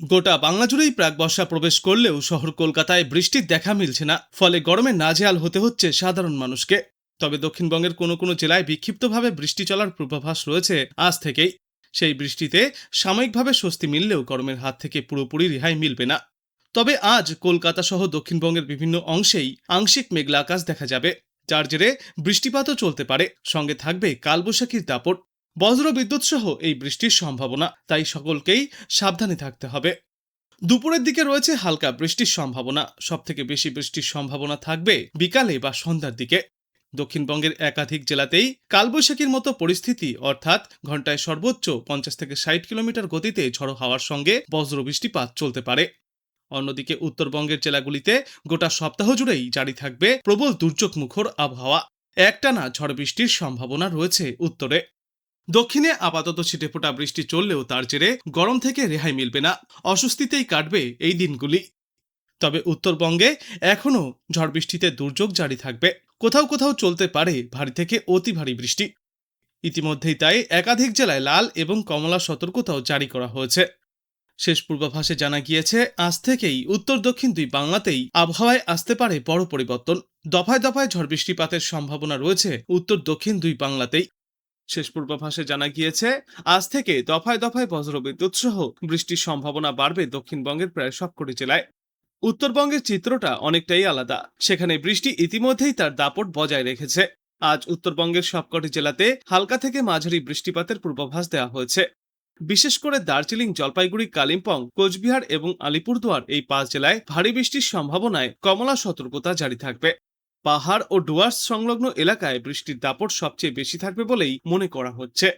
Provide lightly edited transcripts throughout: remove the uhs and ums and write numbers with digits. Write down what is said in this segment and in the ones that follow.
গোটা বাংলা জুড়েই প্রাক বর্ষা প্রবেশ করলেও শহর কলকাতায় বৃষ্টির দেখা মিলছে না, ফলে গরমে নাজেহাল হতে হচ্ছে সাধারণ মানুষকে। তবে দক্ষিণবঙ্গের কোনো কোনো জেলায় বিক্ষিপ্তভাবে বৃষ্টি চলার পূর্বাভাস রয়েছে আজ থেকেই। সেই বৃষ্টিতে সাময়িকভাবে স্বস্তি মিললেও গরমের হাত থেকে পুরোপুরি রেহাই মিলবে না। তবে আজ কলকাতা সহ দক্ষিণবঙ্গের বিভিন্ন অংশেই আংশিক মেঘলা আকাশ দেখা যাবে, যার জেরে বৃষ্টিপাতও চলতে পারে। সঙ্গে থাকবে কালবৈশাখীর দাপট, বজ্র বিদ্যুৎ সহ এই বৃষ্টির সম্ভাবনা, তাই সকলকেই সাবধানে থাকতে হবে। দুপুরের দিকে রয়েছে হালকা বৃষ্টির সম্ভাবনা। সবথেকে বেশি বৃষ্টির সম্ভাবনা থাকবে বিকালে বা সন্ধ্যার দিকে। দক্ষিণবঙ্গের একাধিক জেলাতেই কালবৈশাখীর মতো পরিস্থিতি, অর্থাৎ ঘন্টায় সর্বোচ্চ 50 থেকে 60 কিলোমিটার গতিতে ঝড়ো হাওয়ার সঙ্গে বজ্র বৃষ্টিপাত চলতে পারে। অন্যদিকে উত্তরবঙ্গের জেলাগুলিতে গোটা সপ্তাহ জুড়েই জারি থাকবে প্রবল দুর্যোগ মুখর আবহাওয়া। একটানা ঝড় বৃষ্টির সম্ভাবনা রয়েছে উত্তরে। দক্ষিণে আপাতত ছিটেফোঁটা বৃষ্টি চললেও তার জেরে গরম থেকে রেহাই মিলবে না, অস্বস্তিতেই কাটবে এই দিনগুলি। তবে উত্তরবঙ্গে এখনও ঝড় বৃষ্টিতে দুর্যোগ জারি থাকবে। কোথাও কোথাও চলতে পারে ভারী থেকে অতি ভারী বৃষ্টি। ইতিমধ্যেই তাই একাধিক জেলায় লাল এবং কমলা সতর্কতাও জারি করা হয়েছে। শেষ পূর্বাভাসে জানা গিয়েছে, আজ থেকেই উত্তর দক্ষিণ দুই বাংলাতেই আবহাওয়ায় আসতে পারে বড় পরিবর্তন। দফায় দফায় ঝড় বৃষ্টিপাতের সম্ভাবনা রয়েছে উত্তর দক্ষিণ দুই বাংলাতেই। শেষ পূর্বাভাসে জানা গিয়েছে, আজ থেকে দফায় দফায় বজ্রবিদ্যুৎ সহ বৃষ্টির সম্ভাবনা বাড়বে দক্ষিণবঙ্গের প্রায় সবকটি জেলায়। উত্তরবঙ্গের চিত্রটা অনেকটাই আলাদা, সেখানে বৃষ্টি ইতিমধ্যেই তার দাপট বজায় রেখেছে। আজ উত্তরবঙ্গের সবকটি জেলাতে হালকা থেকে মাঝারি বৃষ্টিপাতের পূর্বাভাস দেওয়া হয়েছে। বিশেষ করে দার্জিলিং, জলপাইগুড়ি, কালিম্পং, কোচবিহার এবং আলিপুরদুয়ার এই 5 জেলায় ভারী বৃষ্টির সম্ভাবনায় কমলা সতর্কতা জারি থাকবে। পাহাড় ও ডুয়ার্স সংলগ্ন এলাকায় বৃষ্টির দাপট সবচেয়ে বেশি থাকবে বলেই মনে করা হচ্ছে।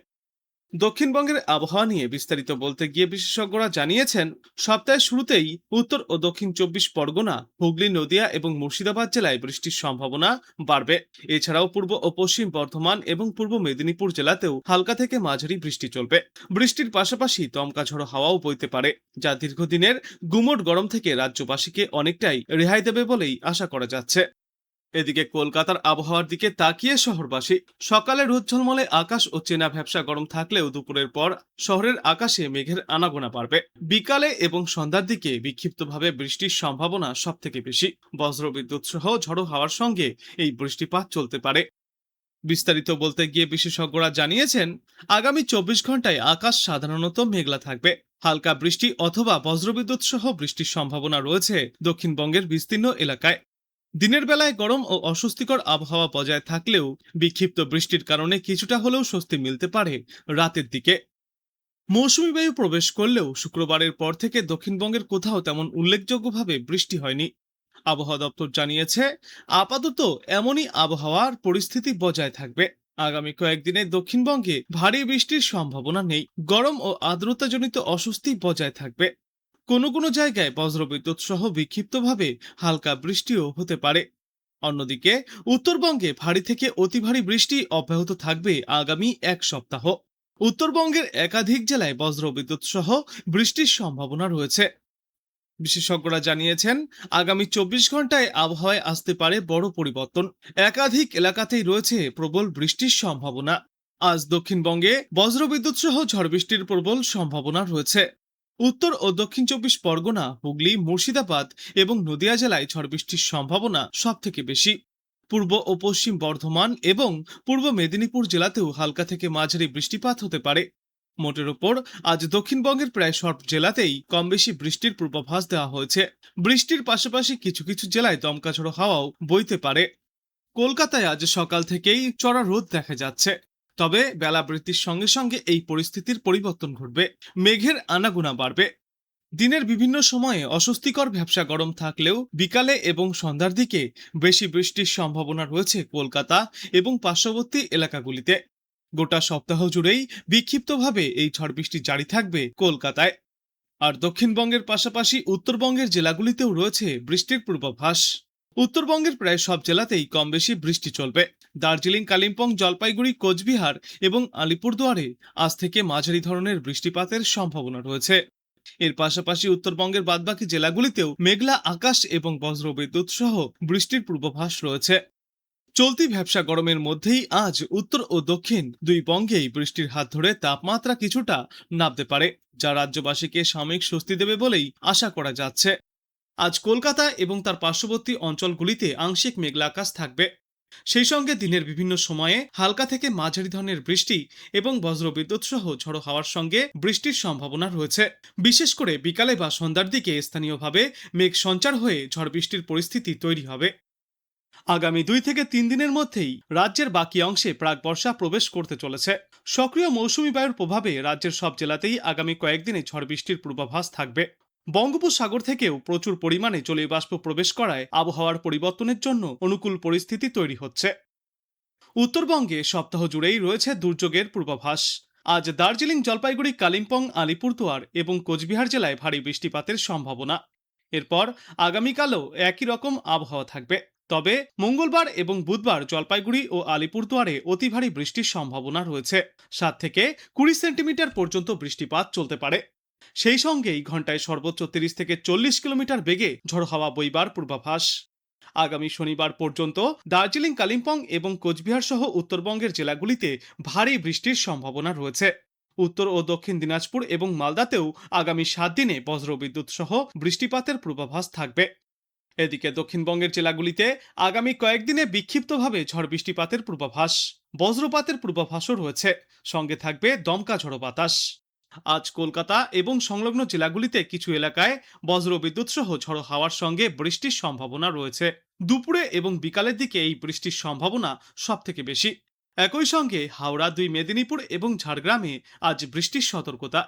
দক্ষিণবঙ্গের আবহাওয়া নিয়ে বিস্তারিত বলতে গিয়ে বিশেষজ্ঞরা জানিয়েছেন, সপ্তাহের শুরুতেই উত্তর ও দক্ষিণ 24 পরগনা, হুগলি, নদিয়া এবং মুর্শিদাবাদ জেলায় বৃষ্টির সম্ভাবনা বাড়বে। এছাড়াও পূর্ব ও পশ্চিম বর্ধমান এবং পূর্ব মেদিনীপুর জেলাতেও হালকা থেকে মাঝারি বৃষ্টি চলবে। বৃষ্টির পাশাপাশি দমকা ঝড়ো হাওয়াও বইতে পারে, যা দীর্ঘদিনের গুমোট গরম থেকে রাজ্যবাসীকে অনেকটাই রেহাই দেবে বলেই আশা করা যাচ্ছে। এদিকে কলকাতার আবহাওয়ার দিকে তাকিয়ে শহরবাসী, সকালে রোদ ঝলমলে আকাশ ও চেনা ভ্যাপসা গরম থাকলেও দুপুরের পর শহরের আকাশে মেঘের আনাগোনা বাড়বে। বিকালে এবং সন্ধ্যার দিকে বিক্ষিপ্তভাবে বৃষ্টির সম্ভাবনা সব থেকে বেশি। বজ্রবিদ্যুৎ সহ ঝড়ো হাওয়ার সঙ্গে এই বৃষ্টিপাত চলতে পারে। বিস্তারিত বলতে গিয়ে বিশেষজ্ঞরা জানিয়েছেন, আগামী 24 ঘন্টায় আকাশ সাধারণত মেঘলা থাকবে। হালকা বৃষ্টি অথবা বজ্রবিদ্যুৎ সহ বৃষ্টির সম্ভাবনা রয়েছে দক্ষিণবঙ্গের বিস্তীর্ণ এলাকায়। দিনের বেলায় গরম ও অস্বস্তিকর আবহাওয়া বজায় থাকলেও বিক্ষিপ্ত বৃষ্টির কারণে কিছুটা হলেও স্বস্তি মিলতে পারে রাতের দিকে। মৌসুমী বায়ু প্রবেশ করলেও শুক্রবারের পর থেকে দক্ষিণবঙ্গের কোথাও তেমন উল্লেখযোগ্যভাবে বৃষ্টি হয়নি। আবহাওয়া দপ্তর জানিয়েছে, আপাতত এমনই আবহাওয়ার পরিস্থিতি বজায় থাকবে। আগামী কয়েকদিনে দক্ষিণবঙ্গে ভারী বৃষ্টির সম্ভাবনা নেই। গরম ও আর্দ্রতাজনিত অস্বস্তি বজায় থাকবে। কোনো কোনো জায়গায় বজ্রবিদ্যুৎ সহ বিক্ষিপ্তভাবে হালকা বৃষ্টিও হতে পারে। অন্যদিকে উত্তরবঙ্গে ভারী থেকে অতি ভারী বৃষ্টি অব্যাহত থাকবে আগামী 1 সপ্তাহ। উত্তরবঙ্গের একাধিক জেলায় বজ্রবিদ্যুৎ সহ বৃষ্টির সম্ভাবনা রয়েছে। বিশেষজ্ঞরা জানিয়েছেন, আগামী 24 ঘন্টায় আবহাওয়ায় আসতে পারে বড় পরিবর্তন। একাধিক এলাকাতেই রয়েছে প্রবল বৃষ্টির সম্ভাবনা। আজ দক্ষিণবঙ্গে বজ্রবিদ্যুৎ সহ ঝড় বৃষ্টির প্রবল সম্ভাবনা রয়েছে। উত্তর ও দক্ষিণ 24 পরগনা, হুগলি, মুর্শিদাবাদ এবং নদিয়া জেলায় ঝড় বৃষ্টির সম্ভাবনা সব থেকে বেশি। পূর্ব ও পশ্চিম বর্ধমান এবং পূর্ব মেদিনীপুর জেলাতেও হালকা থেকে মাঝারি বৃষ্টিপাত হতে পারে। মোটের ওপর আজ দক্ষিণবঙ্গের প্রায় সব জেলাতেই কম বেশি বৃষ্টির পূর্বাভাস দেওয়া হয়েছে। বৃষ্টির পাশাপাশি কিছু কিছু জেলায় দমকা ঝড়ো হাওয়াও বইতে পারে। কলকাতায় আজ সকাল থেকেই চড়া রোদ দেখা যাচ্ছে, তবে বেলা বৃদ্ধির সঙ্গে সঙ্গে এই পরিস্থিতির পরিবর্তন ঘটবে। মেঘের আনাগোনা বাড়বে। দিনের বিভিন্ন সময়ে অস্বস্তিকর ভ্যাপসা গরম থাকলেও বিকালে এবং সন্ধ্যার দিকে বেশি বৃষ্টির সম্ভাবনা রয়েছে কলকাতা এবং পার্শ্ববর্তী এলাকাগুলিতে। গোটা সপ্তাহ জুড়েই বিক্ষিপ্তভাবে এই ঝড় বৃষ্টি জারি থাকবে কলকাতায়। আর দক্ষিণবঙ্গের পাশাপাশি উত্তরবঙ্গের জেলাগুলিতেও রয়েছে বৃষ্টির পূর্বাভাস। উত্তরবঙ্গের প্রায় সব জেলাতেই কম বেশি বৃষ্টি চলবে। দার্জিলিং, কালিম্পং, জলপাইগুড়ি, কোচবিহার এবং আলিপুরদুয়ারে আজ থেকে মাঝারি ধরনের বৃষ্টিপাতের সম্ভাবনা রয়েছে। এর পাশাপাশি উত্তরবঙ্গের বাদবাকি জেলাগুলিতেও মেঘলা আকাশ এবং বজ্রবিদ্যুৎ সহ বৃষ্টির পূর্বাভাস রয়েছে। চলতি ভ্যাপসা গরমের মধ্যেই আজ উত্তর ও দক্ষিণ দুই বঙ্গেই বৃষ্টির হাত ধরে তাপমাত্রা কিছুটা নামতে পারে, যা রাজ্যবাসীকে সাময়িক স্বস্তি দেবে বলেই আশা করা যাচ্ছে। আজ কলকাতা এবং তার পার্শ্ববর্তী অঞ্চলগুলিতে আংশিক মেঘলা আকাশ থাকবে। সেই সঙ্গে দিনের বিভিন্ন সময়ে হালকা থেকে মাঝারি ধরনের বৃষ্টি এবং বজ্রবিদ্যুৎ সহ ঝড়ো হাওয়ার সঙ্গে বৃষ্টির সম্ভাবনা রয়েছে। বিশেষ করে বিকালে বা সন্ধ্যার দিকে স্থানীয়ভাবে মেঘ সঞ্চার হয়ে ঝড় বৃষ্টির পরিস্থিতি তৈরি হবে। আগামী 2 থেকে 3 দিনের মধ্যেই রাজ্যের বাকি অংশে প্রাক বর্ষা প্রবেশ করতে চলেছে। সক্রিয় মৌসুমী বায়ুর প্রভাবে রাজ্যের সব জেলাতেই আগামী কয়েকদিনে ঝড় বৃষ্টির পূর্বাভাস থাকবে। বঙ্গোপসাগর থেকেও প্রচুর পরিমাণে জলীয় বাষ্প প্রবেশ করায় আবহাওয়ার পরিবর্তনের জন্য অনুকূল পরিস্থিতি তৈরি হচ্ছে। উত্তরবঙ্গে সপ্তাহ জুড়েই রয়েছে দুর্যোগের পূর্বাভাস। আজ দার্জিলিং, জলপাইগুড়ি, কালিম্পং, আলিপুরদুয়ার এবং কোচবিহার জেলায় ভারী বৃষ্টিপাতের সম্ভাবনা। এরপর আগামীকালও একই রকম আবহাওয়া থাকবে। তবে মঙ্গলবার এবং বুধবার জলপাইগুড়ি ও আলিপুরদুয়ারে অতি ভারী বৃষ্টির সম্ভাবনা রয়েছে। 7 থেকে 20 সেন্টিমিটার পর্যন্ত বৃষ্টিপাত চলতে পারে। সেই সঙ্গেই ঘন্টায় সর্বোচ্চ 30 থেকে 40 কিলোমিটার বেগে ঝড়ো হাওয়া বইবার পূর্বাভাস। আগামী শনিবার পর্যন্ত দার্জিলিং, কালিম্পং এবং কোচবিহার সহ উত্তরবঙ্গের জেলাগুলিতে ভারী বৃষ্টির সম্ভাবনা রয়েছে। উত্তর ও দক্ষিণ দিনাজপুর এবং মালদাতেও আগামী 7 দিনে বজ্রবিদ্যুৎ সহ বৃষ্টিপাতের পূর্বাভাস থাকবে। এদিকে দক্ষিণবঙ্গের জেলাগুলিতে আগামী কয়েকদিনে বিক্ষিপ্তভাবে ঝড় বৃষ্টিপাতের পূর্বাভাস, বজ্রপাতের পূর্বাভাসও রয়েছে। সঙ্গে থাকবে দমকা ঝড়ো বাতাস। আজ কলকাতা এবং সংলগ্ন জেলাগুলিতে কিছু এলাকায় বজ্রবিদ্যুৎ সহ ঝড়ো হাওয়ার সঙ্গে বৃষ্টির সম্ভাবনা রয়েছে। দুপুরে এবং বিকালের দিকে এই বৃষ্টির সম্ভাবনা সব থেকে বেশি। একই সঙ্গে হাওড়া, 2 মেদিনীপুর এবং ঝাড়গ্রামে আজ বৃষ্টির সতর্কতা।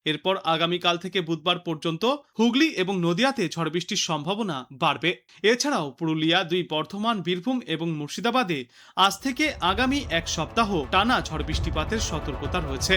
এরপর আগামীকাল থেকে বুধবার পর্যন্ত হুগলি এবং নদিয়াতে ঝড় বৃষ্টির সম্ভাবনা বাড়বে। এছাড়াও পুরুলিয়া, 2 বর্ধমান, বীরভূম এবং মুর্শিদাবাদে আজ থেকে আগামী এক সপ্তাহ টানা ঝড় বৃষ্টিপাতের সতর্কতা রয়েছে।